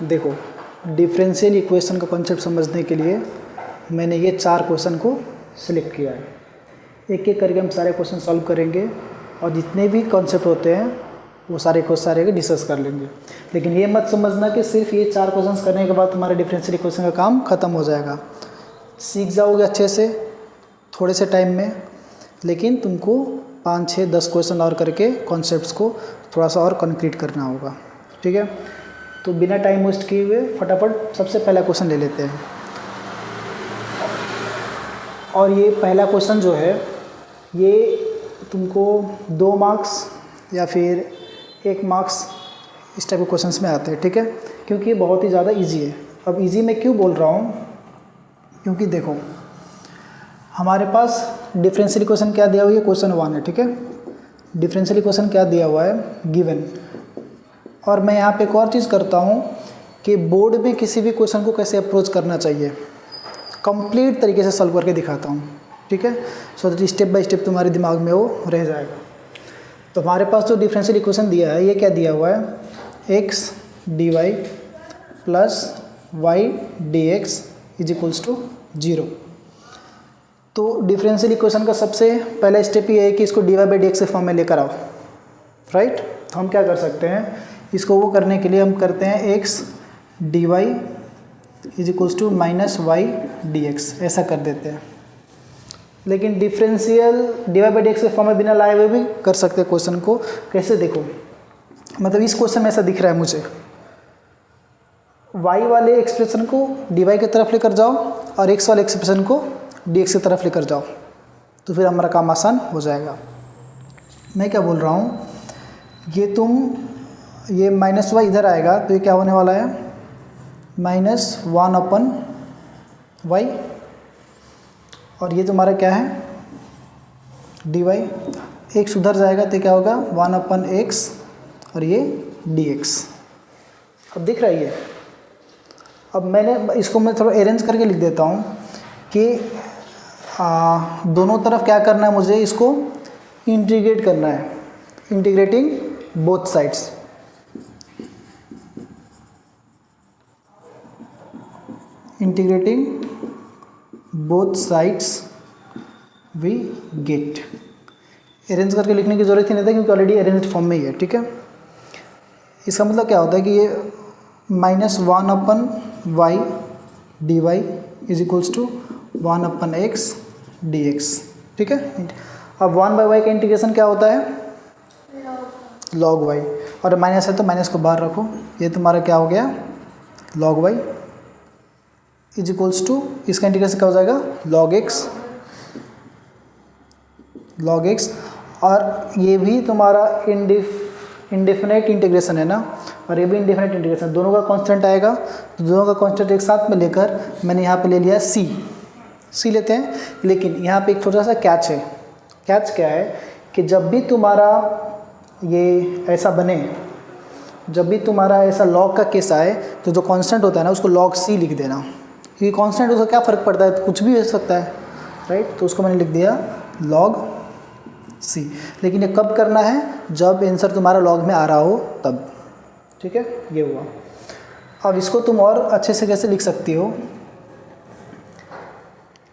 देखो, differential equation का concept समझने के लिए मैंने ये 4 क्वेश्चन को सिलेक्ट किया है। एक एक करके हम सारे क्वेश्चन सॉल्व करेंगे और जितने भी कॉन्सेप्ट होते हैं वो सारे डिस्कस कर लेंगे। लेकिन ये मत समझना कि सिर्फ ये 4 क्वेश्चन करने के बाद तुम्हारे डिफरेंशियल इक्वेशन का काम ख़त्म हो जाएगा। सीख जाओगे अच्छे से थोड़े से टाइम में, लेकिन तुमको 5, 6, 10 क्वेश्चन और करके कॉन्सेप्ट्स को थोड़ा सा और कंक्रीट करना होगा। ठीक है, तो बिना टाइम वेस्ट किए हुए फटाफट सबसे पहला क्वेश्चन ले लेते हैं। और ये पहला क्वेश्चन जो है ये तुमको 2 मार्क्स या फिर 1 मार्क्स इस टाइप के क्वेश्चंस में आते हैं। ठीक है, क्योंकि ये बहुत ही ज़्यादा इजी है। अब इजी मैं क्यों बोल रहा हूँ, क्योंकि देखो हमारे पास डिफरेंशियल इक्वेशन क्या दिया हुआ है, क्वेश्चन 1 है। ठीक है, डिफरेंशियल इक्वेशन क्या दिया हुआ है, गिवन। और मैं यहाँ पे एक और चीज़ करता हूँ कि बोर्ड में किसी भी क्वेश्चन को कैसे अप्रोच करना चाहिए कंप्लीट तरीके से सॉल्व करके दिखाता हूँ। ठीक है, so that step by step तुम्हारे दिमाग में वो रह जाएगा। तो हमारे पास जो डिफरेंशियल इक्वेशन दिया है, ये क्या दिया हुआ है, x dy plus y dx is equals to 0। तो डिफरेंशियल इक्वेशन का सबसे पहला स्टेप ये है कि इसको dy बाई dx के फॉर्म में लेकर आओ। राइट, तो हम क्या कर सकते हैं, इसको वो करने के लिए हम करते हैं x dy is equals to minus y dx, ऐसा कर देते हैं। लेकिन डिफरेंशियल dy बाई dx के फॉर्म में बिना लाए हुए भी कर सकते हैं क्वेश्चन को। कैसे, देखो मतलब इस क्वेश्चन में ऐसा दिख रहा है मुझे, y वाले एक्सप्रेशन को dy की तरफ लेकर जाओ और x वाले एक्सप्रेशन को dx की तरफ लेकर जाओ, तो फिर हमारा काम आसान हो जाएगा। मैं क्या बोल रहा हूँ, ये माइनस y इधर आएगा तो ये क्या होने वाला है, -1/y, और ये तुम्हारा क्या है, dy। x उधर जाएगा तो क्या होगा 1/x और ये dx। अब दिख रहा है ये। अब मैं थोड़ा अरेंज करके लिख देता हूँ कि दोनों तरफ क्या करना है, मुझे इसको इंटीग्रेट करना है, integrating both sides. Integrating both sides we get. Arrange करके लिखने की जरूरत ही नहीं था क्योंकि ऑलरेडी अरेंज फॉर्म में ही है। ठीक है, इसका मतलब क्या होता है कि ये -1/y dy is equals to 1/x dx। ठीक है, अब 1/y का इंटीग्रेशन क्या होता है, log y, और माइनस है तो माइनस को बाहर रखो, ये तुम्हारा क्या हो गया, log y is equals to, इसका इंटीग्रेशन क्या हो जाएगा, log x। और ये भी तुम्हारा इंडेफिनेट इंटीग्रेशन है ना, और ये भी इंडेफिनेट इंटीग्रेशन, दोनों का कांस्टेंट आएगा। तो दोनों का कांस्टेंट एक साथ में लेकर मैंने यहाँ पे ले लिया c लेते हैं। लेकिन यहाँ पे एक छोटा सा कैच है। कैच क्या है कि जब भी तुम्हारा ये ऐसा बने, जब भी तुम्हारा ऐसा log का केस आए तो जो कांस्टेंट होता है ना उसको log c लिख देना। ये कांस्टेंट उसका क्या फ़र्क पड़ता है, तो कुछ भी हो सकता है। राइट, तो उसको मैंने लिख दिया log c। लेकिन ये कब करना है, जब आंसर तुम्हारा log में आ रहा हो तब। ठीक है, ये हुआ। अब इसको तुम और अच्छे से कैसे लिख सकती हो,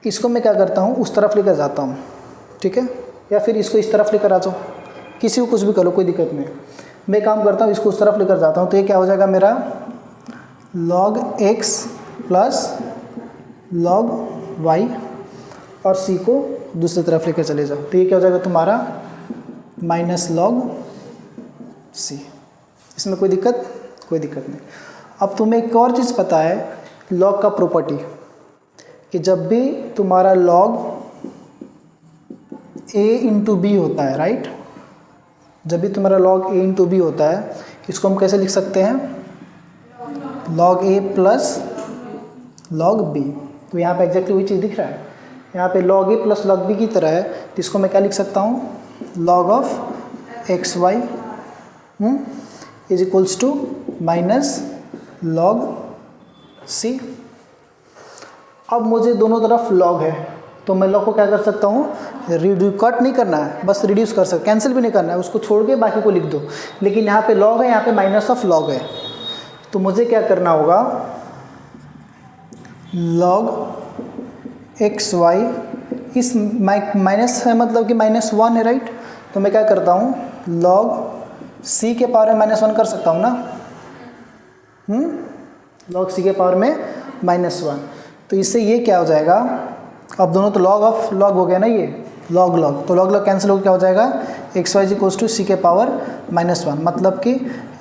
इसको मैं क्या करता हूँ, उस तरफ लेकर जाता हूँ। ठीक है, या फिर इसको इस तरफ लेकर आ जाओ, किसी को कुछ भी करो, कोई दिक्कत नहीं। मैं काम करता हूँ, इसको उस तरफ लेकर जाता हूँ, तो ये क्या हो जाएगा मेरा log x plus log y, और c को दूसरी तरफ लेकर चले जाओ, तो ये क्या हो जाएगा तुम्हारा -log c। इसमें कोई दिक्कत नहीं। अब तुम्हें एक और चीज़ पता है log का प्रॉपर्टी, कि जब भी तुम्हारा log a इंटू बी होता है, राइट, जब भी तुम्हारा log a इंटू बी होता है, इसको हम कैसे लिख सकते हैं, log a plus log b। तो यहाँ पे एग्जैक्टली वही चीज़ दिख रहा है, यहाँ पे log a plus log b की तरह है, तो इसको मैं क्या लिख सकता हूँ, log of x y is equals to minus log c। अब मुझे दोनों तरफ log है, तो मैं log को क्या कर सकता हूँ, कट नहीं करना है, बस रिड्यूस कर सकते, कैंसिल भी नहीं करना है, उसको छोड़ के बाकी को लिख दो। लेकिन यहाँ पे log है, यहाँ पे माइनस ऑफ log है, तो मुझे क्या करना होगा, log एक्स वाई, इस माइनस है मतलब कि -1 है, राइट। तो मैं क्या करता हूँ, log c के पावर में -1 कर सकता हूँ ना, log c के पावर में -1। तो इससे ये क्या हो जाएगा, अब दोनों तो log ऑफ log हो गया ना, ये log log, तो log log कैंसिल हो क्या हो जाएगा, x y is equals to c के पावर -1, मतलब कि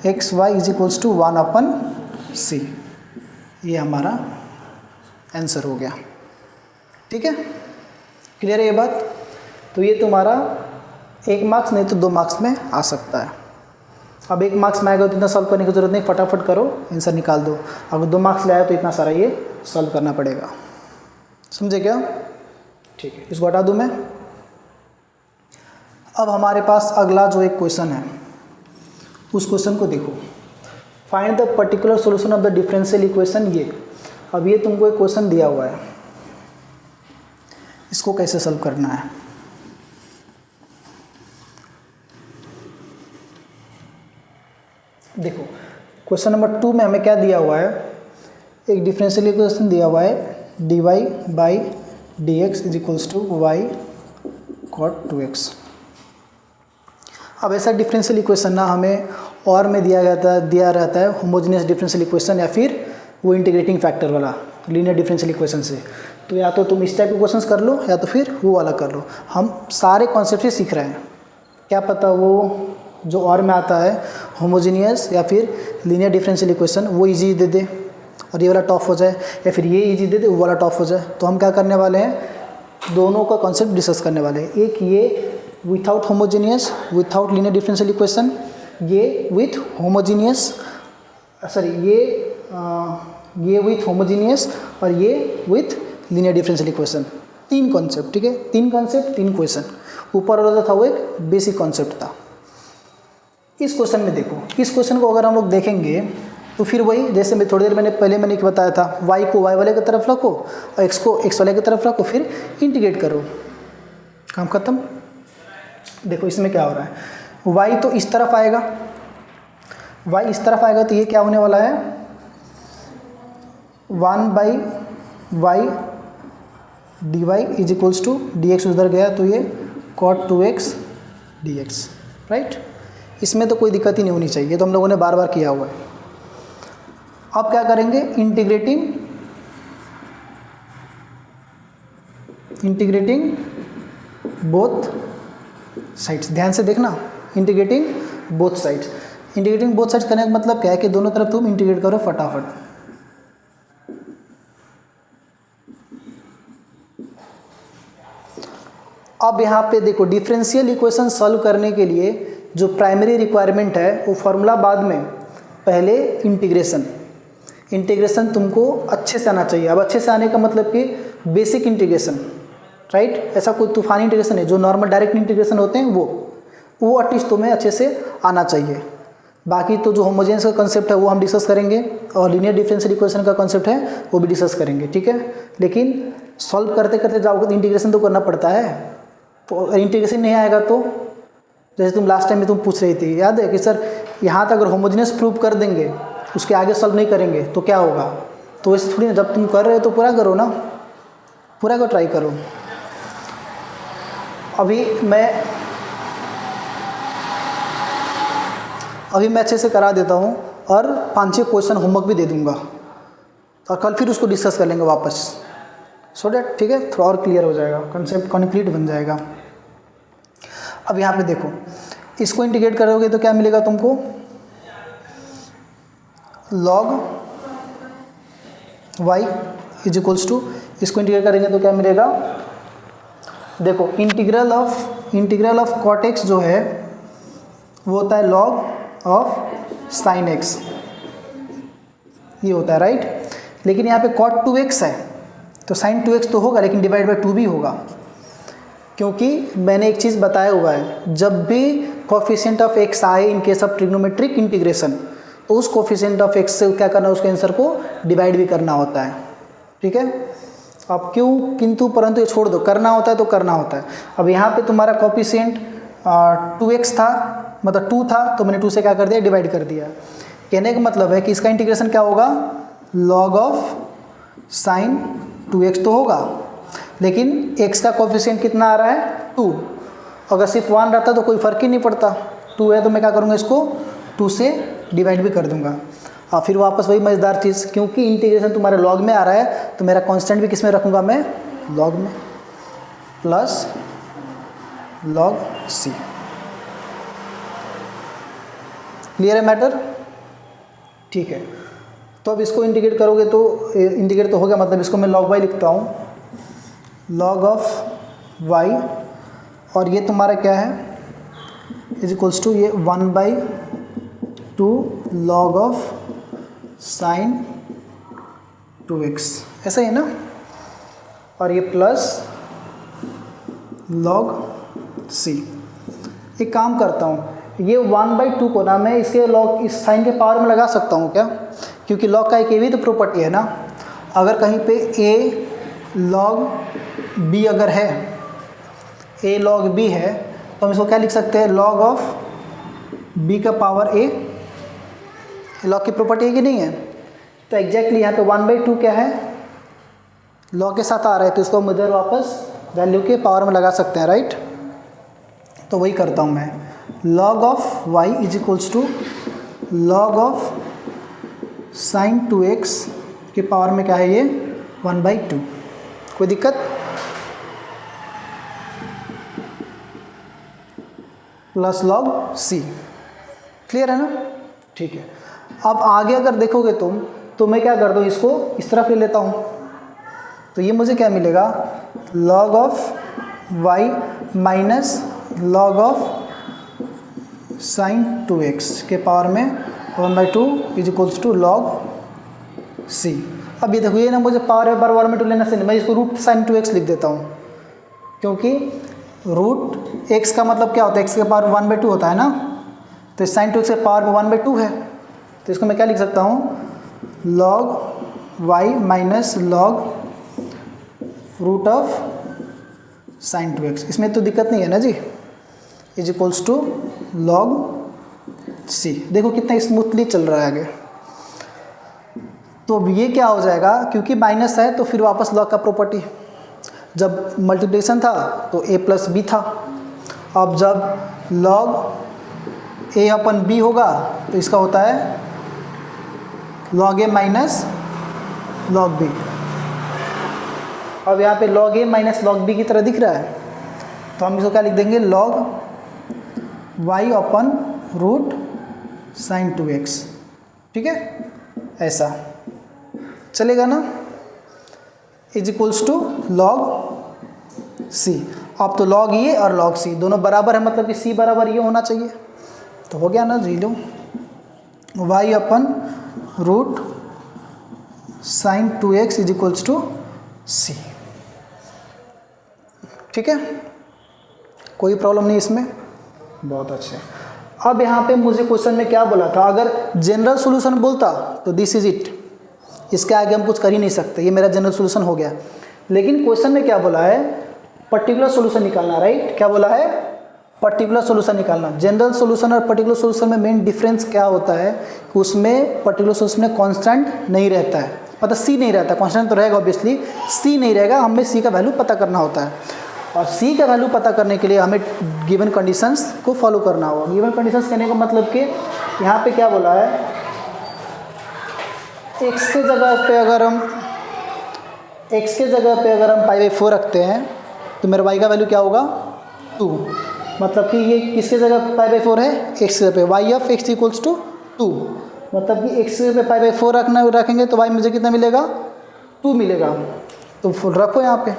x y is equals to 1/c। ये हमारा आंसर हो गया। ठीक है, क्लियर है ये बात। तो ये तुम्हारा 1 मार्क्स नहीं तो 2 मार्क्स में आ सकता है। अब 1 मार्क्स में आएगा तो इतना सॉल्व करने की जरूरत नहीं, फटाफट करो, आंसर निकाल दो। अगर 2 मार्क्स ले आया तो इतना सारा ये सॉल्व करना पड़ेगा। समझे क्या? ठीक है, इसको हटा दूँ मैं। अब हमारे पास अगला जो एक क्वेश्चन है, उस क्वेश्चन को देखो, find the particular solution of the differential equation. ये अब ये तुमको एक क्वेश्चन दिया हुआ है, इसको कैसे सॉल्व करना है। देखो क्वेश्चन नंबर 2 में हमें क्या दिया हुआ है, एक डिफरेंशियल इक्वेशन दिया हुआ है, dy by d x is equals to y cot 2x। अब ऐसा डिफरेंशियल इक्वेशन ना हमें और में दिया रहता है होमोजेनियस डिफरेंशियल इक्वेशन, या फिर वो इंटीग्रेटिंग फैक्टर वाला लीनियर डिफरेंशियल इक्वेशन से। तो या तो तुम इस टाइप के क्वेश्चंस कर लो, या तो फिर वो वाला कर लो। हम सारे कॉन्सेप्ट ही सीख रहे हैं, क्या पता वो जो और में आता है होमोजेनियस या फिर लीनियर डिफरेंशियल इक्वेशन वो इजी दे दे और ये वाला टॉप हो जाए, या फिर ये इजी दे दे वो वाला टॉप हो जाए। तो हम क्या करने वाले हैं, दोनों का कॉन्सेप्ट डिस्कस करने वाले हैं। एक ये without homogeneous without linear differential equation, ये विथ होमोजेनियस, सॉरी ये विथ होमोजेनियस और ये with linear differential equation. 3 concept, ठीक है, 3 कॉन्सेप्ट 3 क्वेश्चन। ऊपर वाला था वो एक बेसिक कॉन्सेप्ट था। इस क्वेश्चन में देखो, इस क्वेश्चन को अगर हम लोग देखेंगे तो फिर वही जैसे मैं थोड़ी देर पहले मैंने बताया था, y को y वाले की तरफ रखो और x को x वाले की तरफ रखो, फिर इंटीग्रेट करो, काम खत्म। देखो इसमें क्या हो रहा है, y तो इस तरफ आएगा, y इस तरफ आएगा तो ये क्या होने वाला है, 1/y dy is equals to dx उधर गया तो ये cot 2x dx, राइट। इसमें तो कोई दिक्कत ही नहीं होनी चाहिए, तो हम लोगों ने बार बार किया हुआ है। अब क्या करेंगे, इंटीग्रेटिंग बोथ साइड्स। ध्यान से देखना, integrating both sides. Integrating both sides करने का मतलब क्या है कि दोनों तरफ तुम इंटीग्रेट करो फटाफट। अब यहाँ पे देखो, डिफरेंशियल इक्वेशन सॉल्व करने के लिए जो प्राइमरी रिक्वायरमेंट है वो फॉर्मूला बाद में, पहले इंटीग्रेशन तुमको अच्छे से आना चाहिए। अब अच्छे से आने का मतलब कि बेसिक इंटीग्रेशन, राइट। ऐसा कोई तूफानी इंटीग्रेशन है, जो नॉर्मल डायरेक्ट इंटीग्रेशन होते हैं वो एटलीस्ट तुम्हें अच्छे से आना चाहिए। बाकी तो जो होमोजेनियस का कंसेप्ट है वो हम डिस्कस करेंगे, और लीनियर डिफरेंशियल इक्वेशन का कंसेप्ट है वो भी डिस्कस करेंगे, ठीक है। लेकिन सॉल्व करते करते जाओगे तो इंटीग्रेशन तो करना पड़ता है, तो इंटीग्रेशन नहीं आएगा तो जैसे तुम लास्ट टाइम में तुम पूछ रही थी, याद है कि सर यहाँ तक अगर होमोजेनियस प्रूव कर देंगे उसके आगे सॉल्व नहीं करेंगे तो क्या होगा। तो वैसे थोड़ी ना, जब तुम कर रहे हो तो पूरा करो ना, पूरा को ट्राई करो। अभी मैं अच्छे से करा देता हूँ और 5-6 क्वेश्चन होमवर्क भी दे दूँगा, और कल फिर उसको डिस्कस कर लेंगे वापस, सो डैट, ठीक है, थोड़ा और क्लियर हो जाएगा, कंसेप्ट कंप्लीट बन जाएगा। अब यहाँ पे देखो, इसको इंटीग्रेट करोगे तो क्या मिलेगा तुमको, log y is equals to, इसको इंटीग्रेट करेंगे तो क्या मिलेगा, देखो इंटीग्रल ऑफ cot x जो है वो होता है log ऑफ sin x, ये होता है, राइट। लेकिन यहाँ पे cot 2x है तो sin 2x तो होगा, लेकिन डिवाइड बाय 2 भी होगा, क्योंकि मैंने एक चीज़ बताया हुआ है, जब भी कोफिशिएंट ऑफ x आए in case of trigonometric integration, तो उस कोफिशिएंट ऑफ x से क्या करना है, उसके आंसर को डिवाइड भी करना होता है, ठीक है। अब क्यों किंतु परंतु ये छोड़ दो, करना होता है तो करना होता है। अब यहाँ पे तुम्हारा कोफिशिएंट 2x था, मतलब 2 था, तो मैंने 2 से क्या कर दिया, डिवाइड कर दिया। कहने का मतलब है कि इसका इंटीग्रेशन क्या होगा, log ऑफ साइन 2x तो होगा, लेकिन x का कोफिशिएंट कितना आ रहा है 2। अगर सिर्फ 1 रहता तो कोई फ़र्क ही नहीं पड़ता, 2 है तो मैं क्या करूँगा, इसको 2 से डिवाइड भी कर दूंगा। और फिर वापस वही मज़ेदार चीज़, क्योंकि इंटीग्रेशन तुम्हारे लॉग में आ रहा है तो मेरा कांस्टेंट भी किस में रखूँगा मैं, लॉग में, प्लस लॉग सी। क्लियर है मैटर? ठीक है, तो अब इसको इंटीग्रेट करोगे तो इंटीग्रेट तो हो गया, मतलब इसको मैं log y लिखता हूँ, log ऑफ y, और ये तुम्हारा क्या है, इज इक्वल्स टू ये 1/2 log ऑफ साइन 2x, ऐसा ही है ना, और ये प्लस log c। एक काम करता हूँ, ये 1/2 को ना मैं इसके log इस साइन के पावर में लगा सकता हूँ क्या, क्योंकि log का एक ये भी तो प्रॉपर्टी है ना। अगर कहीं पे a log b अगर है, a log b है, तो हम इसको क्या लिख सकते हैं, log ऑफ b का पावर a। log की प्रॉपर्टी है कि नहीं है? तो एग्जैक्टली यहाँ पे 1/2 क्या है, log के साथ आ रहा है, तो इसको हम इधर वापस वैल्यू के पावर में लगा सकते हैं, राइट। तो वही करता हूँ मैं, log of y is equals to log of sine 2x के पावर में क्या है ये 1/2। कोई दिक्कत? Plus log c। क्लियर है ना? ठीक है। अब आगे अगर देखोगे तुम, तो मैं क्या करता हूँ, इसको इस तरफ ले लेता हूँ, तो ये मुझे क्या मिलेगा, log of y minus log of sine 2x के पावर में 1/2 is equals to log c। अब ये देखो, ये ना मुझे पावर है, बार में टू लेना से नहीं, मैं इसको रूट साइन 2x लिख देता हूँ, क्योंकि रूट x का मतलब क्या होता है, x के पावर 1/2 होता है ना, तो साइन 2x के पावर में 1/2 है, तो इसको मैं क्या लिख सकता हूँ, log y minus log root of sine 2x। इसमें तो दिक्कत नहीं है ना जी, is equals to log c। देखो कितना स्मूथली चल रहा है आगे। तो अब ये क्या हो जाएगा, क्योंकि माइनस है तो फिर वापस log का प्रॉपर्टी, जब मल्टीप्लिकेशन था तो a प्लस बी था, अब जब log a अपन b होगा तो इसका होता है log a minus log b। अब यहाँ पे log a minus log b की तरह दिख रहा है, तो हम इसको क्या लिख देंगे, log y upon root sine 2x। ठीक है, ऐसा चलेगा ना, is equals to log c। अब तो log ये और log c दोनों बराबर है, मतलब कि c बराबर ये होना चाहिए, तो हो गया ना जी। लो y upon root sine 2x is equals to c। ठीक है, कोई प्रॉब्लम नहीं इसमें, बहुत अच्छे। अब यहाँ पे मुझे क्वेश्चन में क्या बोला था, अगर जनरल सॉल्यूशन बोलता तो दिस इज इट, इसके आगे हम कुछ कर ही नहीं सकते, ये मेरा जनरल सॉल्यूशन हो गया। लेकिन क्वेश्चन में क्या बोला है, पर्टिकुलर सॉल्यूशन निकालना, राइट। क्या बोला है, पर्टिकुलर सॉल्यूशन निकालना। जनरल सॉल्यूशन और पर्टिकुलर सॉल्यूशन में मेन डिफरेंस क्या होता है कि उसमें पर्टिकुलर सॉल्यूशन में कांस्टेंट नहीं रहता है, मतलब सी नहीं रहता, कांस्टेंट तो रहेगा ऑब्वियसली, सी नहीं रहेगा, हमें सी का वैल्यू पता करना होता है। और सी का वैल्यू पता करने के लिए हमें गिवन कंडीशंस को फॉलो करना होगा। गिवन कंडीशंस कहने का मतलब कि यहाँ पे क्या बोला है, x के जगह पे अगर हम π/4 रखते हैं तो मेरे y का वैल्यू क्या होगा 2, मतलब कि ये किसके जगह π/4 है, x के जगह पे, y of x equals to 2, मतलब कि x पे π/4 रखेंगे तो y मुझे कितना मिलेगा 2 मिलेगा। तो फुल रखो यहाँ पे,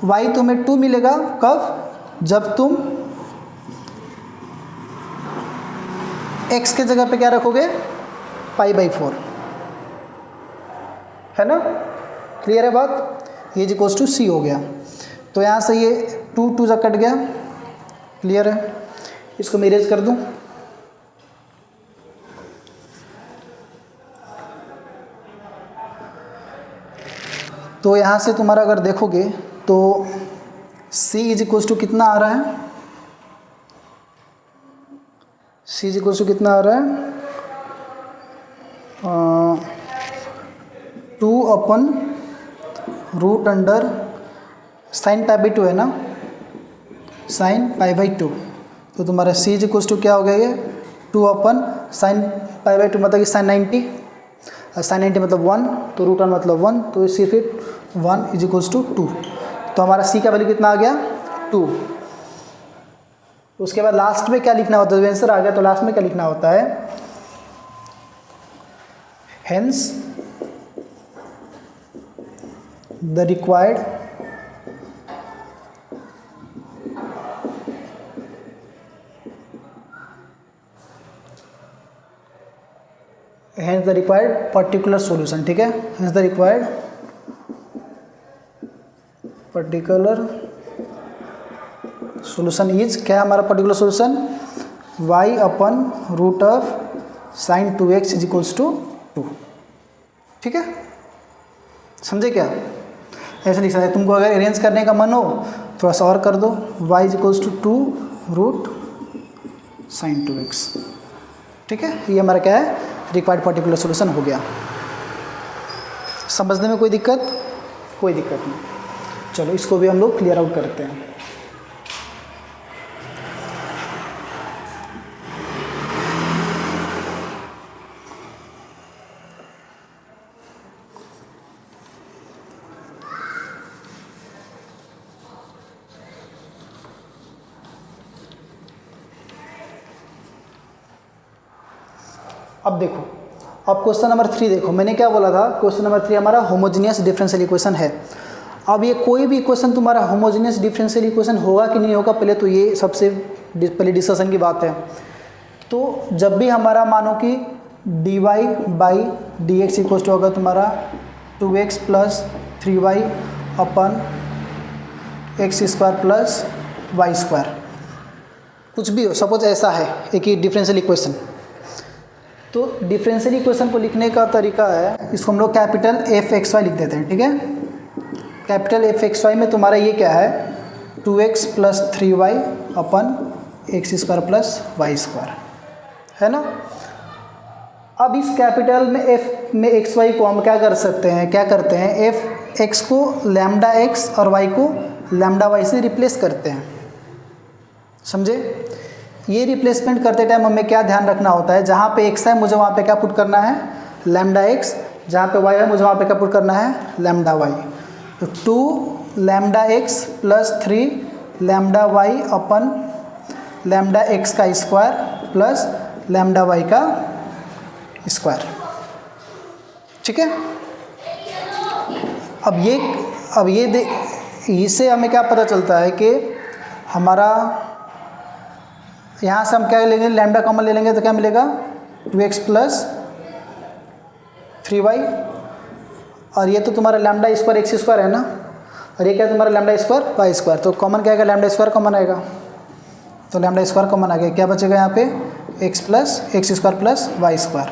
y तुम्हें 2 मिलेगा कब, जब तुम x के जगह पे क्या रखोगे π/4, है ना। क्लियर है बात, ये इक्वल्स टू c हो गया। तो यहाँ से ये 2 जा कट गया, क्लियर है। इसको मैं इरेज कर दूँ, तो यहाँ से तुम्हारा अगर देखोगे तो c इज इक्वल्स टू कितना आ रहा है, c इज इक्वल्स टू कितना आ रहा है 2/√अंडर साइन पाई बाई 2 है ना, साइन पाई बाई 2। तो तुम्हारा c इज इक्वल्स टू क्या हो गया ये 2/sin पाई बाई 2 मतलब कि साइन 90, और साइन 90 मतलब 1, तो रूट अंडर मतलब 1, तो सिर्फ 1 इज इक्वल्स टू 2। तो हमारा c का वैल्यू कितना आ गया 2। उसके बाद लास्ट में क्या लिखना होता है, जब आंसर आ गया तो लास्ट में क्या लिखना होता है, hence the required particular solution. ठीक है, hence the required particular solution is, क्या है हमारा particular solution, y/√sin 2x is equals to 2। ठीक है, समझे क्या, ऐसे लिख सकते हैं। तुमको अगर अरेंज करने का मन हो थोड़ा सा और कर दो, y is equals to 2√sin 2x। ठीक है, ये हमारा क्या है, रिक्वायर्ड पर्टिकुलर सॉल्यूशन हो गया। समझने में कोई दिक्कत नहीं। चलो इसको भी हम लोग क्लियर आउट करते हैं। अब देखो, अब क्वेश्चन नंबर 3 देखो, मैंने क्या बोला था, क्वेश्चन नंबर 3 हमारा होमोजेनियस डिफरेंशियल इक्वेशन है। अब ये कोई भी इक्वेशन तुम्हारा होमोजेनियस डिफरेंशियल इक्वेशन होगा कि नहीं होगा, पहले तो ये सबसे पहले डिस्कशन की बात है। तो जब भी हमारा मानो कि dy/dx इक्वल टू होगा तुम्हारा 2x + 3y अपन x² + y², कुछ भी हो, सपोज ऐसा है एक ही डिफरेंशियल इक्वेशन। तो डिफरेंशियल इक्वेशन को लिखने का तरीका है, इसको हम लोग कैपिटल f(x, y) लिख देते हैं। ठीक है, कैपिटल f(x, y) में तुम्हारा ये क्या है 2x + 3y अपन x² + y², है ना। अब इस कैपिटल में f में x y को हम क्या कर सकते हैं, क्या करते हैं, f(x) को λx और y को λy से रिप्लेस करते हैं। समझे, ये रिप्लेसमेंट करते टाइम हमें क्या ध्यान रखना होता है, जहाँ पे x है मुझे वहाँ पे क्या पुट करना है λx, जहाँ पे y है मुझे वहाँ पे क्या पुट करना है λy। तो 2λx + 3λy अपन λx का स्क्वायर प्लस λy का स्क्वायर। ठीक है, अब ये इससे हमें क्या पता चलता है कि हमारा यहाँ से हम क्या लेंगे, लैम्डा कॉमन ले लेंगे तो क्या मिलेगा 2x + 3y, और ये तो तुम्हारा λ² x² है ना, और ये क्या तुम्हारा λ² y², तो कॉमन क्या आएगा, λ² कॉमन आएगा, तो λ² कॉमन आ गया, क्या बचेगा यहाँ पे x + x² + y²।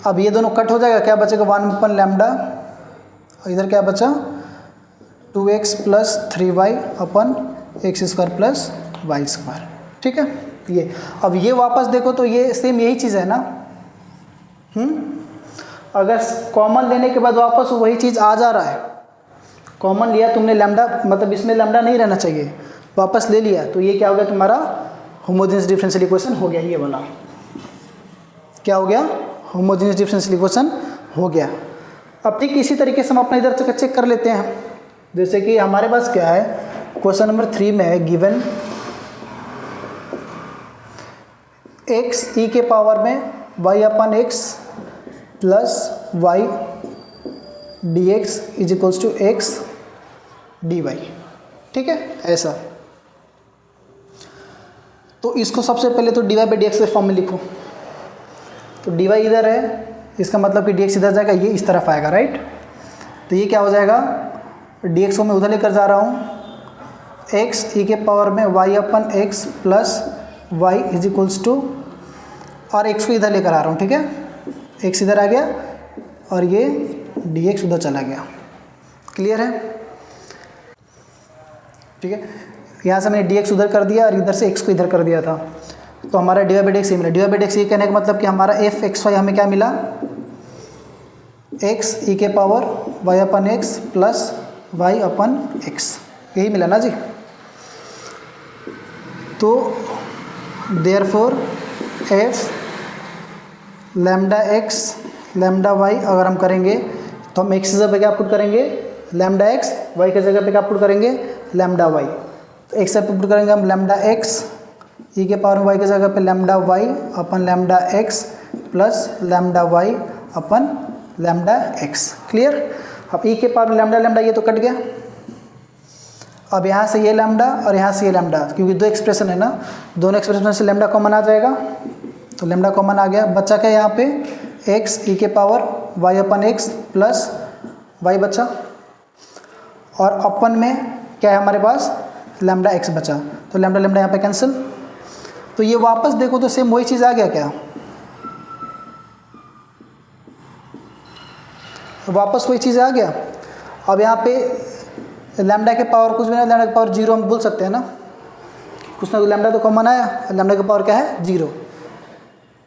अब ये दोनों कट हो जाएगा, क्या बचेगा 1/λ, और इधर क्या बचा 2x + 3y अपन x² + y²। ठीक है, ये अब ये वापस देखो तो ये सेम यही चीज़ है ना। अगर कॉमन लेने के बाद वापस वही चीज़ आ जा रहा है, कॉमन लिया तुमने लैम्डा, मतलब इसमें लैम्डा नहीं रहना चाहिए, वापस ले लिया, तो ये क्या हो गया तुम्हारा होमोजेनियस डिफरेंशियल इक्वेशन हो गया। ये वाला क्या हो गया, होमोजेनियस डिफरेंशियल इक्वेशन हो गया। अब ठीक इसी तरीके से हम अपना इधर से चेक कर लेते हैं। जैसे कि हमारे पास क्या है, क्वेश्चन नंबर 3 में है गिवन x e के पावर में y/x + y dx is equals to x dy। ठीक है, ऐसा। तो इसको सबसे पहले तो dy/dx के फॉर्म में लिखो। तो dy इधर है, इसका मतलब कि dx इधर जाएगा, ये इस तरफ आएगा, राइट। तो ये क्या हो जाएगा, dx को मैं उधर लेकर जा रहा हूँ, x e के पावर में y/x + y is equals to, और x को इधर लेकर आ रहा हूँ। ठीक है, x इधर आ गया और ये dx उधर चला गया। क्लियर है, ठीक है। यहाँ से मैंने dx उधर कर दिया और इधर से x को इधर कर दिया था, तो हमारा dy/dx ये मिला। dy/dx ये कहने का मतलब कि हमारा f(x, y) हमें क्या मिला एक्स ई के power y upon x plus y upon x, यही मिला ना जी। तो therefore f lambda x lambda y अगर हम करेंगे तो हम एक्स की जगह पे क्या पुट करेंगे, लैम्डा एक्स, वाई की जगह पे क्या पुट करेंगे, लैम्डा वाई। तो एक्स से पुट करेंगे हम लैम्डा एक्स ई के पावर वाई की जगह पे lambda y upon lambda x plus lambda y upon lambda x. Clear. अब ई के पावर लैम्डा लैम्डा ये तो कट गया, अब यहाँ से ये लैम्डा और यहाँ से ये लैम्डा, क्योंकि दो एक्सप्रेशन है ना, दोनों एक्सप्रेशन से लैम्डा कॉमन आ जाएगा, तो लैम्डा कॉमन आ गया। बच्चा क्या यहाँ पे एक्स ई के power y upon x plus Y बचा, और अपन में क्या है हमारे पास, लैम्डा एक्स बचा, तो लैम्डा लैम्डा यहाँ पे कैंसिल। तो ये वापस देखो तो सेम वही चीज़ आ गया क्या, वापस वही चीज़ आ गया। अब यहाँ पे लैम्डा के पावर कुछ भी नहीं, लैम्डा के पावर जीरो हम बोल सकते हैं ना, कुछ ना कुछ लैम्डा तो कॉमन आया, लैम्डा के पावर क्या है, जीरो।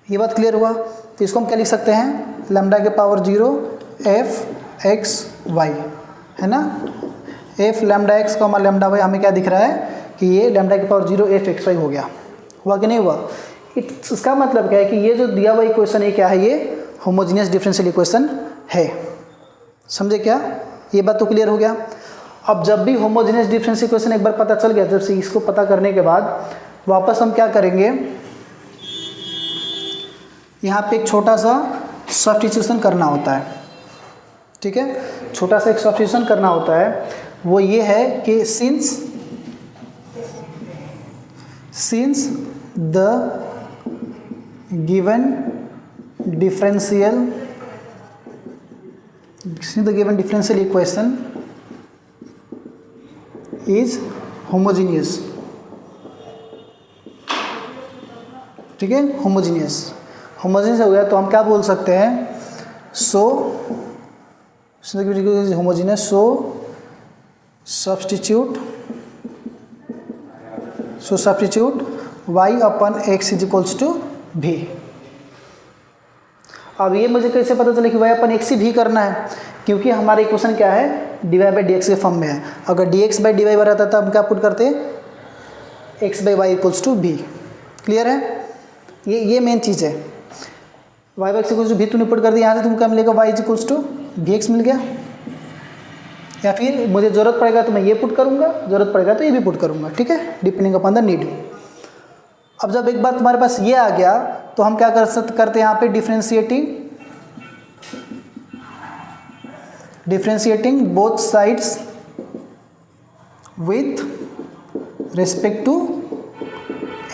ये बात क्लियर हुआ। तो इसको हम क्या लिख सकते हैं, लैम्डा के power zero f x y, है ना। एफ लैम्डा एक्स का लैम्डा वाई हमें क्या दिख रहा है कि ये लैम्डा के power zero f x y हो गया। हुआ कि नहीं हुआ। इसका मतलब क्या है कि ये जो दिया हुआ इक्वेशन है क्या है, ये होमोजीनियस डिफरेंशियल इक्वेशन है। समझे क्या, ये बात तो क्लियर हो गया। अब जब भी होमोजीनियस डिफरेंशियल इक्वेशन एक बार पता चल गया, जब से इसको पता करने के बाद वापस हम क्या करेंगे, यहाँ पे एक छोटा सा सब्स्टिट्यूशन करना होता है। ठीक है, छोटा सा एक सब्स्टिट्यूशन करना होता है, वो ये है कि since the given differential equation is homogeneous. ठीक है, होमोजीनियस हो गया तो हम क्या बोल सकते हैं, so homogeneous, so substitute y upon x is equals to v. अब ये मुझे कैसे पता चले कि y अपन x ही भी करना है, क्योंकि हमारा इक्वेशन क्या है, dy बाई डी एक्स के फॉर्म में है। अगर dx बाई डी वाई रहता था हम क्या पुट करते, x by y equals to भी। क्लियर है, ये मेन चीज़ है। y by x equals to भी तुमने पुट कर दिया, यहाँ से तुमको क्या मिलेगा, y इज इक्वल्स टू भी एक्स मिल गया। या फिर मुझे ज़रूरत पड़ेगा तो मैं ये पुट करूँगा, ज़रूरत पड़ेगा तो ये भी पुट करूँगा। ठीक है, डिपेंडिंग अपॉन द नीड। अब जब एक बार तुम्हारे पास ये आ गया तो हम क्या करते हैं यहाँ पे, differentiating both sides with respect to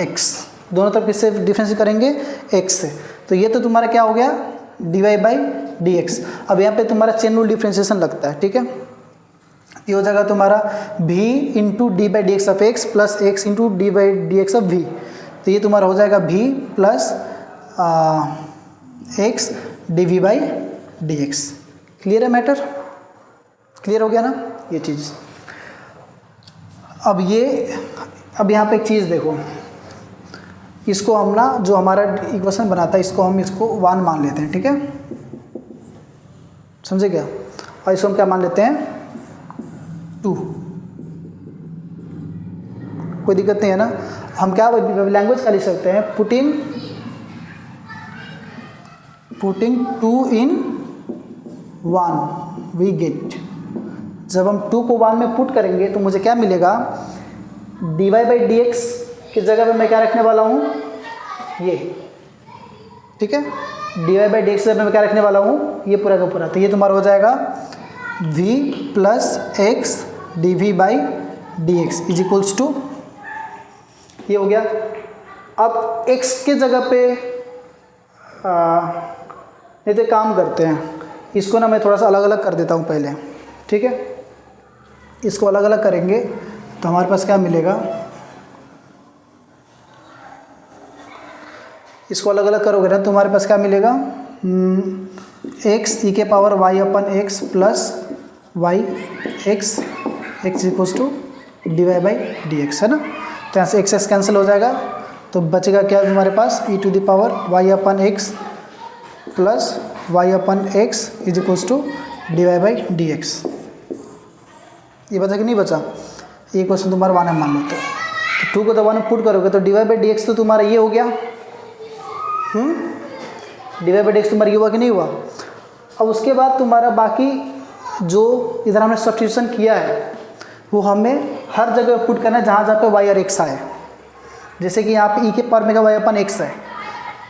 x। दोनों तरफ किससे डिफरेंशिएट करेंगे, x से। तो ये तो तुम्हारा क्या हो गया, dy बाई डी एक्स। अब यहाँ पे तुम्हारा चेन रूल डिफ्रेंशिएशन लगता है। ठीक है, ये हो जाएगा तुम्हारा v into d by d x of x plus x into d by d x of v. तो ये तुम्हारा हो जाएगा v plus x d v by d x. Clear है मैटर, क्लियर हो गया ना ये चीज़। अब यहाँ पे एक चीज़ देखो, इसको हम ना जो हमारा इक्वेशन बनाता है इसको 1 मान लेते हैं। ठीक है, समझे क्या। और इसको हम क्या मान लेते हैं, 2। कोई दिक्कत नहीं है ना। हम क्या लैंग्वेज का लिख सकते हैं, पुटिंग 2 in 1 वी गेट। जब हम 2 को 1 में पुट करेंगे तो मुझे क्या मिलेगा, dy बाई डी एक्स की जगह पे मैं क्या रखने वाला हूँ, ये। ठीक है, dy बाई डी एक्स की जगह पे मैं क्या रखने वाला हूँ, ये पूरा का पूरा। तो ये तुम्हारा हो जाएगा v plus x d v by d x is equals to, ये हो गया। अब x के जगह पे नहीं तो काम करते हैं, इसको ना मैं थोड़ा सा अलग अलग कर देता हूँ पहले। ठीक है, इसको अलग अलग करेंगे तो हमारे पास क्या मिलेगा, इसको अलग अलग करोगे ना तो हमारे पास क्या मिलेगा, एक्स ई के power y upon x plus y x equals to d y by d x, है ना। तो यहाँ से एक्स कैंसिल हो जाएगा तो बचेगा क्या तुम्हारे पास, e to the power y upon x plus y upon x is equals to d y by d x. ये बचा कि नहीं बचा? ये क्वेश्चन तुम्हारा 1 है मान लो। तो 2 को तो 1 में पुट करोगे तो d y by d x तो तुम्हारा ये हो गया। D y by d x तुम्हारा ये हुआ कि नहीं हुआ? अब उसके बाद तुम्हारा बाकी जो इधर हमने सब्स्टिट्यूशन किया है वो हमें हर जगह पुट करना है जहाँ जहाँ पे वाई और एक्स आए। जैसे कि यहाँ पे ई के पावर में का वाई अपन एक्स है,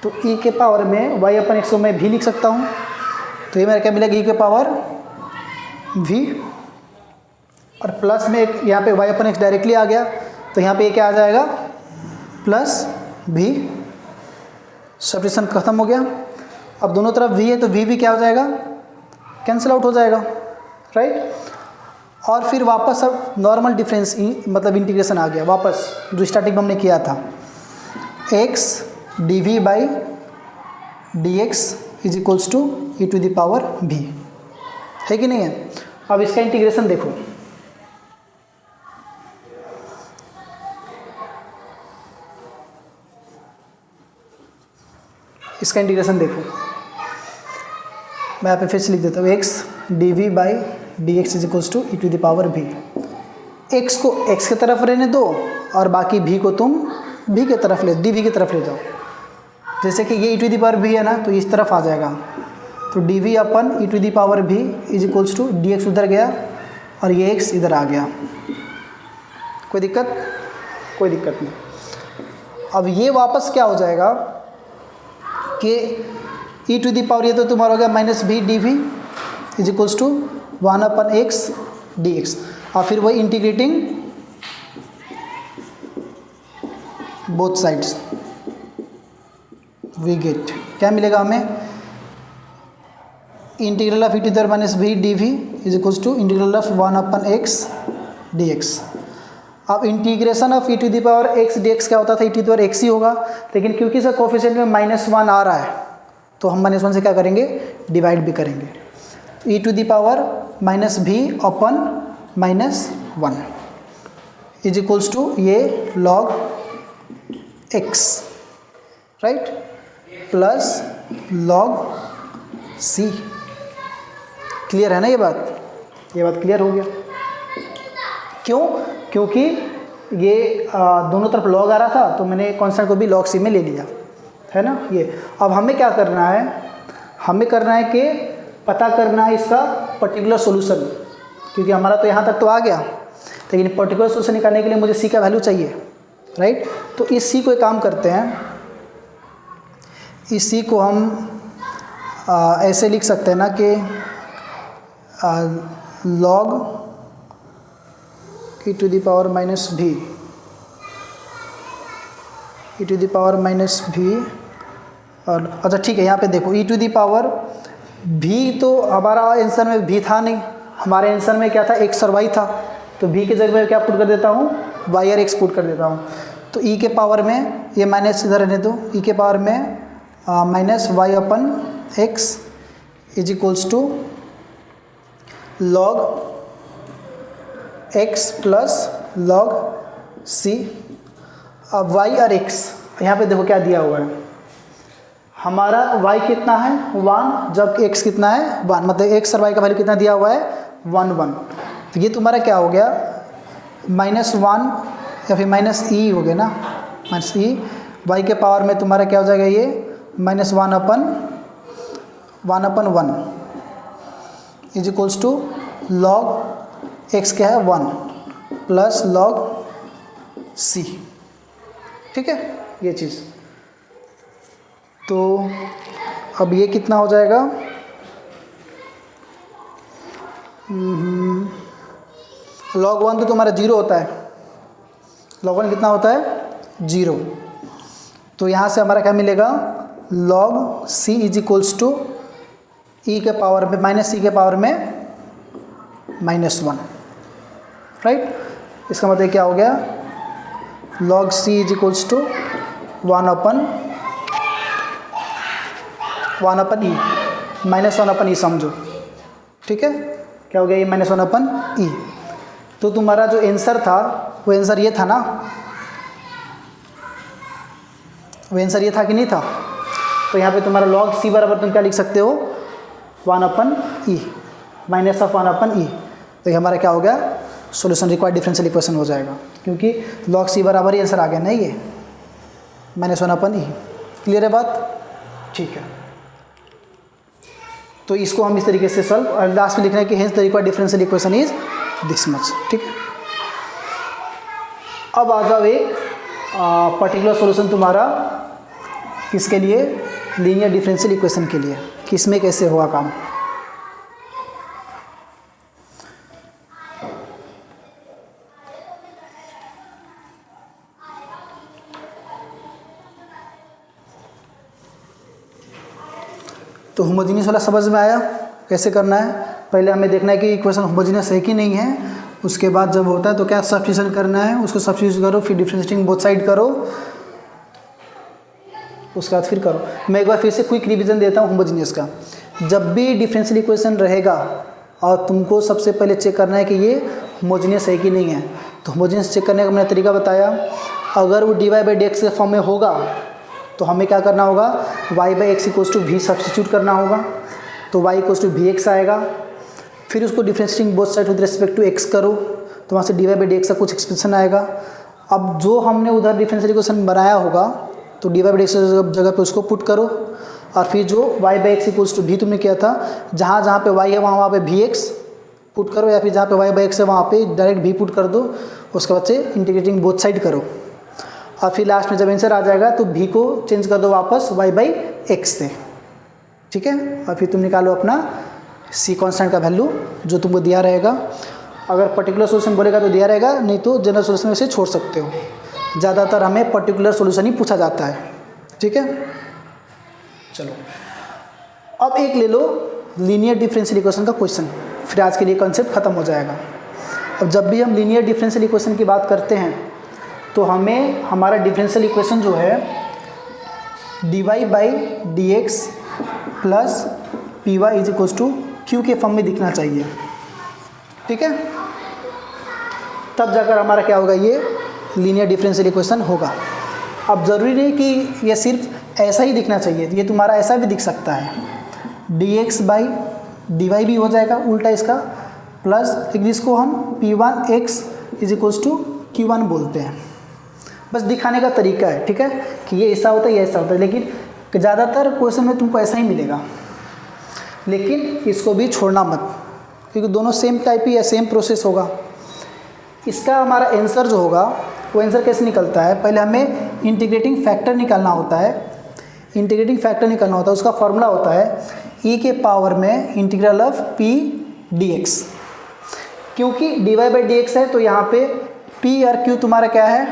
तो ई के पावर में वाई अपन एक्स को मैं भी लिख सकता हूँ। तो ये मेरा क्या मिलेगा? ई के पावर भी, और प्लस में एक यहाँ पे वाई अपन एक्स डायरेक्टली आ गया, तो यहाँ पे ये क्या आ जाएगा? प्लस भी। सब्स्टिट्यूशन खत्म हो गया। अब दोनों तरफ v है तो v भी क्या हो जाएगा? कैंसिल आउट हो जाएगा, राइट। और फिर वापस अब नॉर्मल डिफरेंस मतलब इंटीग्रेशन आ गया वापस जो स्टार्टिंग में हमने किया था। x dv by dx is equals to e to the power v, है कि नहीं है? अब इसका इंटीग्रेशन देखो। इसका इंटीग्रेशन देखो, मैं यहाँ पे फिर से लिख देता हूँ। x dv by d x is equals to e to the power v। x को x की तरफ रहने दो और बाकी v को तुम v की तरफ ले, dv की तरफ ले जाओ। जैसे कि ये ई टू द पावर v है ना, तो इस तरफ आ जाएगा, तो dv upon e to the power v is equals to d x उधर गया और ये x इधर आ गया। कोई दिक्कत? कोई दिक्कत नहीं। अब ये वापस क्या हो जाएगा कि ई टू द पावर ये तो तुम्हारा हो गया minus v d v is equals to 1 upon x d x, और फिर वही integrating both sides we get क्या मिलेगा हमें? Integral of e to the power minus v d v is equals to integral of 1 upon x d x. अब integration of e to the power x d x क्या होता था? E to the power x ही होगा, लेकिन क्योंकि इसका coefficient में -1 आ रहा है तो हम -1 से क्या करेंगे? डिवाइड भी करेंगे। E to the power minus v upon -1 is equals to ये log x, right, plus log c. Clear है ना ये बात? ये बात क्लियर हो गया। क्यों? क्योंकि ये दोनों तरफ लॉग आ रहा था तो मैंने कांस्टेंट को भी लॉग सी में ले लिया, है ना ये। अब हमें क्या करना है? हमें करना है कि पता करना है इसका पर्टिकुलर सॉल्यूशन, क्योंकि हमारा तो यहाँ तक तो आ गया, लेकिन पर्टिकुलर सॉल्यूशन निकालने के लिए मुझे सी का वैल्यू चाहिए, राइट। तो इस सी को एक काम करते हैं, इस सी को हम ऐसे लिख सकते हैं ना कि log e to the power minus भी, e to the power minus भी, और अच्छा ठीक है यहाँ पे देखो ई टू द पावर भी, तो हमारा आंसर में भी था नहीं, हमारे आंसर में क्या था? एक्स और वाई था, तो भी की जगह में क्या पुट कर देता हूँ? वाई और एक्स पुट कर देता हूँ। तो ई के पावर में ये माइनस इधर रहने दो, ई के पावर में minus y upon x is equals to log x plus log c. अब वाई और एक्स यहाँ पे देखो क्या दिया हुआ है, हमारा y कितना है? 1, जब x कितना है? 1, मतलब x और y का वैल्यू कितना दिया हुआ है? 1 1। तो ये तुम्हारा क्या हो गया? -1 या फिर माइनस ई हो गया ना, माइनस ई। y के पावर में तुम्हारा क्या हो जाएगा? ये -1 upon 1 is equals to log x क्या है? 1 प्लस लॉग c, ठीक है ये चीज़। तो अब ये कितना हो जाएगा? लॉग 1 तो तुम्हारा 0 होता है, लॉग 1 कितना होता है? 0। तो यहाँ से हमारा क्या मिलेगा? Log c is equals to e के पावर में माइनस ई के पावर में -1, राइट। इसका मतलब क्या हो गया? Log c is equals to 1 upon e, -1 upon e समझो, ठीक है। क्या हो गया? ये -1 अपन ई। तो तुम्हारा जो आंसर था वो आंसर ये था ना, वो आंसर ये था कि नहीं था? तो यहाँ पे तुम्हारा log c बराबर तुम क्या लिख सकते हो? 1/e minus of 1/e। तो ये हमारा क्या हो गया, सॉल्यूशन रिक्वायर्ड डिफरेंशियल इक्वेशन हो जाएगा, क्योंकि log c बराबर ही आंसर आ गया ना ये, -1/e। क्लियर है बात? ठीक है, तो इसको हम इस तरीके से सॉल्व, और लास्ट में लिखना है कि hence the required differential equation is this much. ठीक है, अब आ जाओ एक पर्टिकुलर सॉल्यूशन तुम्हारा किसके लिए, लीनियर डिफरेंशियल इक्वेशन के लिए, कि इसमें कैसे होगा काम। तो होमोजीनियस वाला समझ में आया कैसे करना है। पहले हमें देखना है कि इक्वेशन होमोजीनियस है कि नहीं है, उसके बाद जब होता है तो क्या सब्स्टिट्यूशन करना है, उसको सब्स्टिट्यूट करो, फिर डिफरेंशिएटिंग बोथ साइड करो, उसके बाद फिर करो। मैं एक बार फिर से क्विक रिवीजन देता हूँ होमोजीनियस का। जब भी डिफरेंशियल इक्वेशन रहेगा और तुमको सबसे पहले चेक करना है कि ये होमोजीनियस है कि नहीं है, तो होमोजीनियस चेक करने का मैंने तरीका बताया। अगर वो dy/dx के फॉर्म में होगा तो हमें क्या करना होगा, y/x = v सब्स्टिट्यूट करना होगा, तो y = vx आएगा। फिर उसको differentiating both side with respect to x करो, तो वहाँ से dy/dx का कुछ एक्सप्रेशन आएगा। अब जो हमने उधर डिफरेंशियल इक्वेशन बनाया होगा तो dy/dx जगह पे उसको पुट करो, और फिर जो y/x = v तुमने किया था, जहाँ जहाँ पे y है वहाँ पे vx पुट करो, या फिर जहाँ पे y/x है वहाँ पे डायरेक्ट v पुट कर दो। उसके बाद से इंटीग्रेटिंग बोथ साइड करो, और फिर लास्ट में जब आंसर आ जाएगा तो v को चेंज कर दो वापस y/x से। ठीक है, और फिर तुम निकालो अपना c कांस्टेंट का वैल्यू जो तुमको दिया रहेगा। अगर पर्टिकुलर सॉल्यूशन बोलेगा तो दिया रहेगा, नहीं तो जनरल सॉल्यूशन में से छोड़ सकते हो। ज़्यादातर हमें पर्टिकुलर सॉल्यूशन ही पूछा जाता है। ठीक है, चलो अब एक ले लो लीनियर डिफरेंशियल इक्वेशन का क्वेश्चन, फिर आज के लिए कॉन्सेप्ट खत्म हो जाएगा। अब जब भी हम लीनियर डिफरेंशियल इक्वेशन की बात करते हैं तो हमें हमारा डिफरेंशियल इक्वेशन जो है dy/dx प्लस py = q के फॉर्म में दिखना चाहिए। ठीक है, तब जाकर हमारा क्या होगा, ये लीनियर डिफरेंशियल इक्वेशन होगा। अब ज़रूरी नहीं कि ये सिर्फ ऐसा ही दिखना चाहिए, ये तुम्हारा ऐसा भी दिख सकता है, dx/dy भी हो जाएगा उल्टा इसका, प्लस जिसको हम p1x = q1 बोलते हैं। बस दिखाने का तरीका है। ठीक है, कि ये ऐसा होता है, ये ऐसा होता है, लेकिन ज़्यादातर क्वेश्चन में तुमको ऐसा ही मिलेगा। लेकिन इसको भी छोड़ना मत, क्योंकि दोनों सेम टाइप ही है, सेम प्रोसेस होगा। इसका हमारा आंसर जो होगा वो आंसर कैसे निकलता है, पहले हमें इंटीग्रेटिंग फैक्टर निकालना होता है। इंटीग्रेटिंग फैक्टर निकालना होता है, उसका फॉर्मूला होता है e के पावर में इंटीग्रल ऑफ p dx। क्योंकि dy/dx है तो यहाँ पे p और q तुम्हारा क्या है,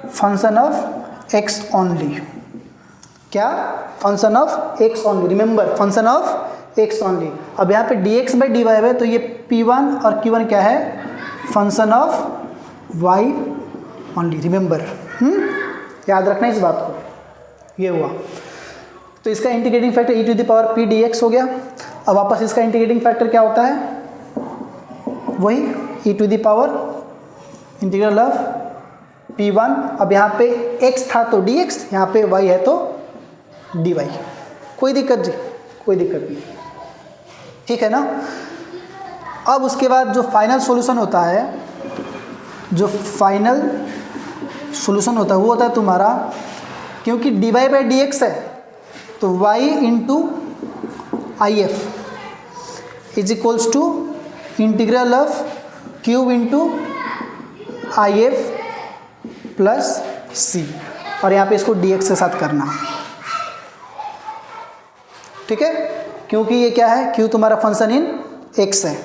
फंक्शन ऑफ x ओनली। क्या, function of x only, remember function of x only. अब यहाँ पे dx/dy है तो ये p1 और q1 क्या है, function of y only, remember. याद रखना इस बात को। ये हुआ, तो इसका इंटीग्रेटिंग फैक्टर e⁻p dx हो गया। अब वापस इसका इंटीग्रेटिंग फैक्टर क्या होता है, वही इंटीग्रल ऑफ p1। अब यहाँ पे x था तो dx, यहाँ पे y है तो dy। कोई दिक्कत जी, कोई दिक्कत नहीं। ठीक है ना। अब उसके बाद जो फाइनल सॉल्यूशन होता है, जो फाइनल सॉल्यूशन होता है वो होता है तुम्हारा, क्योंकि dy/dx है तो y × if = integral of q × if plus c, और यहाँ पे इसको dx के साथ करना। ठीक है, क्योंकि ये क्या है, q तुम्हारा फंक्शन इन x है।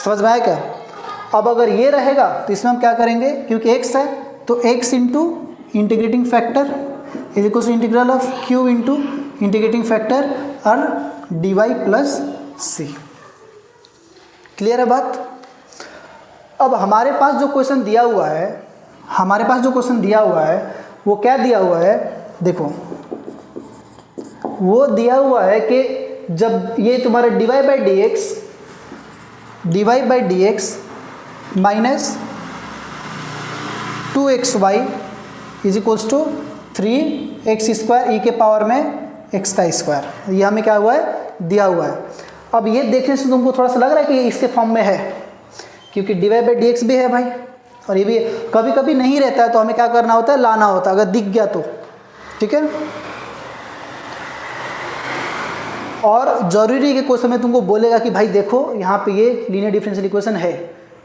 समझ में आया क्या। अब अगर ये रहेगा तो इसमें हम क्या करेंगे, क्योंकि x है तो x × integrating factor = integral of q × integrating factor और dy प्लस c। क्लियर है बात। अब हमारे पास जो क्वेश्चन दिया हुआ है, वो क्या दिया हुआ है, देखो वो दिया हुआ है कि जब ये तुम्हारा dy/dx minus 2xy = 3x² e के पावर में x²। ये हमें क्या हुआ है, दिया हुआ है। अब ये देखने से तुमको थोड़ा सा लग रहा है कि ये इसके फॉर्म में है, क्योंकि dy/dx भी है भाई, और ये भी कभी कभी नहीं रहता है, तो हमें क्या करना होता है, लाना होता है, अगर दिख गया तो, ठीक है। और ज़रूरी है कि कोई समय तुमको बोलेगा कि भाई देखो यहाँ पे ये लीनियर डिफरेंशियल इक्वेशन है,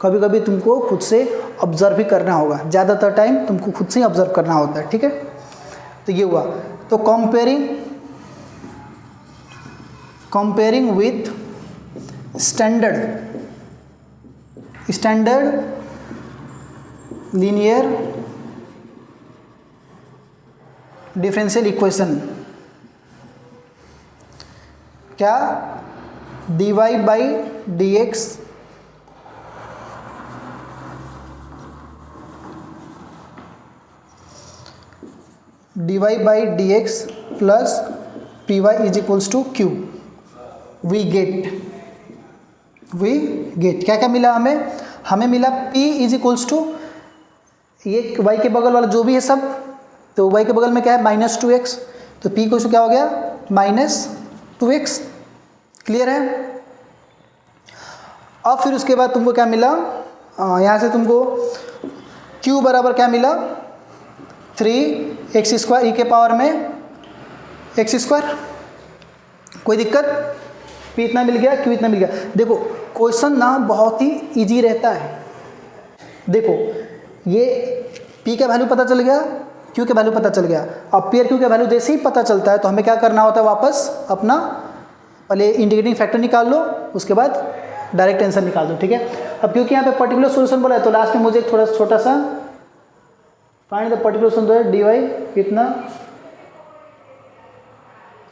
कभी कभी तुमको खुद से ऑब्जर्व भी करना होगा, ज़्यादातर टाइम तुमको खुद से ही ऑब्जर्व करना होता है, ठीक है। तो ये हुआ। तो comparing with standard linear differential equation, क्या dy/dx plus py is equals to q। We get क्या क्या मिला हमें मिला p इज इक्वल्स टू ये y के बगल वाला जो भी है सब, तो y के बगल में क्या है -2x, तो p को क्या हो गया -2x। क्लियर है। अब फिर उसके बाद तुमको क्या मिला, यहाँ से तुमको q बराबर क्या मिला 3x² e के पावर में x²। कोई दिक्कत, p इतना मिल गया, q इतना मिल गया। देखो क्वेश्चन ना बहुत ही इजी रहता है। देखो ये p का वैल्यू पता चल गया, q का वैल्यू पता चल गया। अब p और q का वैल्यू जैसे ही पता चलता है तो हमें क्या करना होता है, वापस अपना पहले इंटीग्रेटिंग फैक्टर निकाल लो, उसके बाद डायरेक्ट आंसर निकाल दो, ठीक है। अब क्योंकि यहाँ पे पर्टिकुलर सोल्यूशन बोला है तो लास्ट में मुझे थोड़ा छोटा सा find the particular solution dy कितना,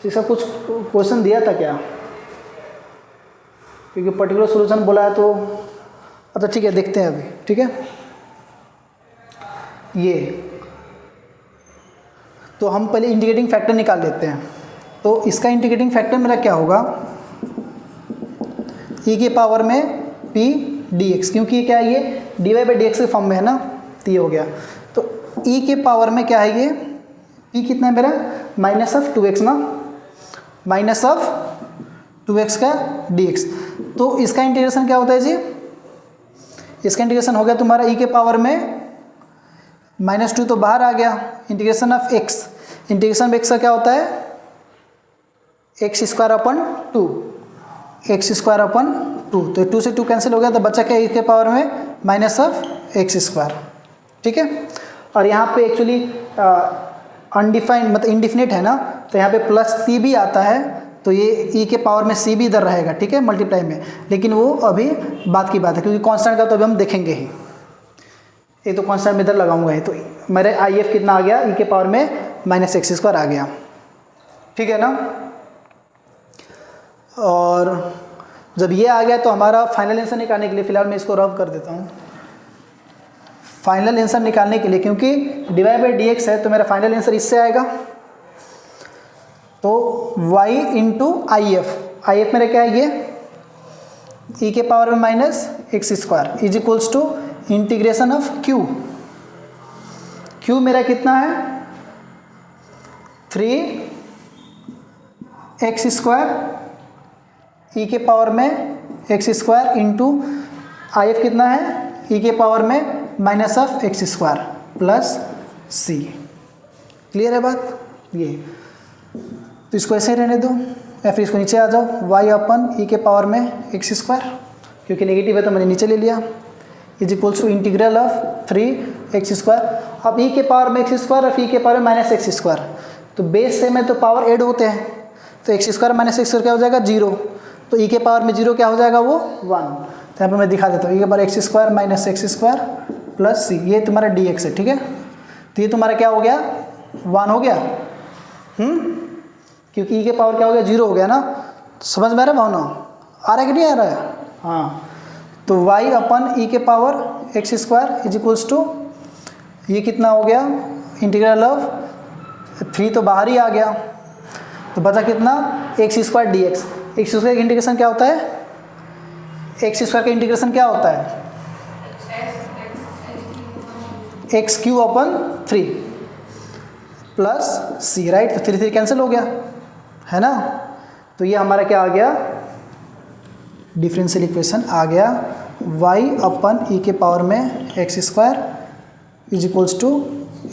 इसका कुछ क्वेश्चन दिया था क्या, क्योंकि पर्टिकुलर सोल्यूशन बोला है तो अच्छा ठीक है देखते हैं अभी, ठीक है। ये तो हम पहले इंटीग्रेटिंग फैक्टर निकाल लेते हैं। तो इसका इंटीग्रेटिंग फैक्टर मेरा क्या होगा, e के पावर में p dx, क्योंकि क्या है ये dy/dx के फॉर्म में है ना, तो ये हो गया। तो e के पावर में क्या है ये p कितना है मेरा -2x ना, -2x का dx। तो इसका इंटीग्रेशन क्या होता है जी, इसका इंटीग्रेशन हो गया तुम्हारा e के पावर में -2 तो बाहर आ गया, integration of x, integration of x का क्या होता है x²/2, x²/2, तो 2 से 2 कैंसिल हो गया, तो बचा क्या e के पावर में -x², ठीक है। और यहाँ पे एक्चुअली अनडिफाइंड मतलब इनडिफिनिट है ना, तो यहाँ पे +c भी आता है, तो ये e के पावर में c भी इधर रहेगा, ठीक है, मल्टीप्लाई में। लेकिन वो अभी बात की बात है, क्योंकि कांस्टेंट का तो अभी हम देखेंगे ही, ये तो कांस्टेंट में इधर लगाऊंगा ही, तो मेरे IF कितना आ गया, e के पावर में -x² आ गया, ठीक है ना। और जब ये आ गया तो हमारा फाइनल आंसर निकालने के लिए, फिलहाल मैं इसको रब कर देता हूँ, फाइनल आंसर निकालने के लिए, क्योंकि dy/dx है तो मेरा फाइनल आंसर इससे आएगा। तो y × IF मेरा क्या है ये e के पावर में -x² is equals to integration of q मेरा कितना है 3x² e के पावर में x² इंटू IF कितना है e के पावर में -x² प्लस c। क्लियर है बात ये, तो इसको ऐसे रहने दो, या फिर इसको नीचे आ जाओ, y/e के पावर में x², क्योंकि नेगेटिव है तो मैंने नीचे ले लिया, is equals to integral of 3x²। अब e के पावर में x² और e के पावर में -x², तो बेस से में तो पावर ऐड होते हैं, तो x² -x² क्या हो जाएगा 0, तो e के पावर में 0 क्या हो जाएगा वो 1। तो यहाँ पर मैं दिखा देता हूँ, e के power x² -x² plus c, ये तुम्हारा dx है, ठीक है। तो ये तुम्हारा क्या हो गया 1 हो गया, क्योंकि e के पावर क्या हो गया 0 हो गया ना, समझ में आ रहा है भावना, आ रहा है कि नहीं आ रहा है, हाँ। तो y/e के power x² is equals to ये कितना हो गया इंटीग्रल ऑफ 3 तो बाहर ही आ गया, तो बचा कितना x² dx। x² का इंटीग्रेशन क्या होता है, x² का इंटीग्रेशन क्या होता है x³ प्लस c, राइट। तो 3 कैंसिल हो गया है ना, तो ये हमारा क्या आ गया, डिफरेंशियल इक्वेशन आ गया y अपन e के पावर में x square is equals to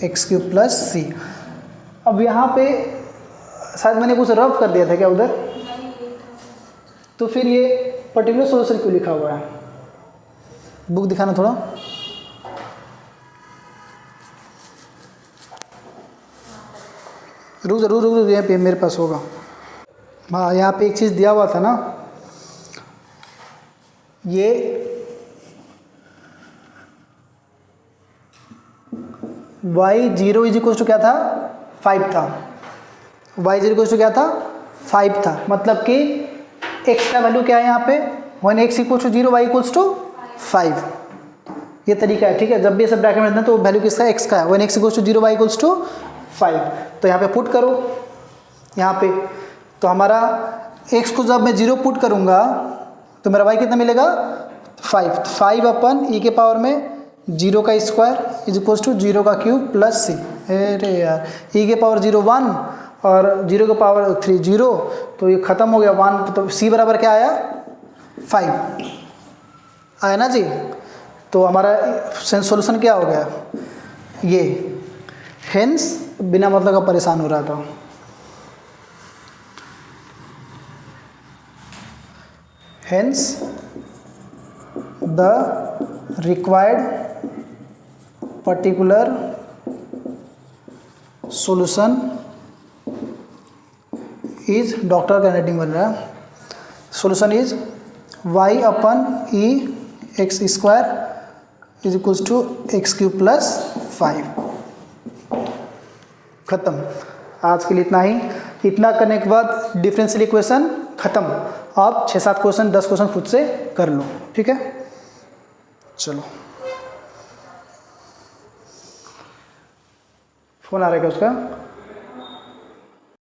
x cube plus c. अब यहाँ पे शायद मैंने कुछ रफ कर दिया था क्या उधर, तो फिर ये पर्टिकुलर सॉल्यूशन क्यों लिखा हुआ है? बुक दिखाना थोड़ा। रुक यहाँ पे मेरे पास होगा। हाँ, यहाँ पे एक चीज़ दिया हुआ था ना, ये y0 इज इक्वल टू क्या था, 5 था। y0 इक्वल टू क्या था, 5 था। मतलब कि x का वैल्यू क्या है यहाँ पे, 1x equal to 0 y equals to 5। ये तरीका है, ठीक है। जब भी सब ब्रैकेट में रखना तो वैल्यू किसका है, x का है। 1x equals to 0 y equals to 5। तो यहाँ पे पुट करो, यहाँ पे तो हमारा x को जब मैं 0 पुट करूँगा तो मेरा y कितना मिलेगा, 5। 5 अपन e के पावर में 0 का स्क्वायर इज इक्वल्स टू 0 का क्यूब प्लस सी। अरे यार, e के पावर 0 1 और 0 के पावर 3 0, तो ये ख़त्म हो गया 1। तो c बराबर क्या आया, 5 आया ना जी। तो हमारा सॉल्यूशन क्या हो गया, ये। हेंस बिना मतलब का परेशान हो रहा था। Hence the required particular solution is, doctor का राइटिंग बन रहा है, solution is y upon e x square is equals to x cube plus 5। ख़त्म। आज के लिए इतना ही। इतना करने के बाद डिफरेंशियल इक्वेशन ख़त्म। आप 6-7 क्वेश्चन 10 क्वेश्चन खुद से कर लो, ठीक है। चलो, फ़ोन आ रहा है क्या उसका?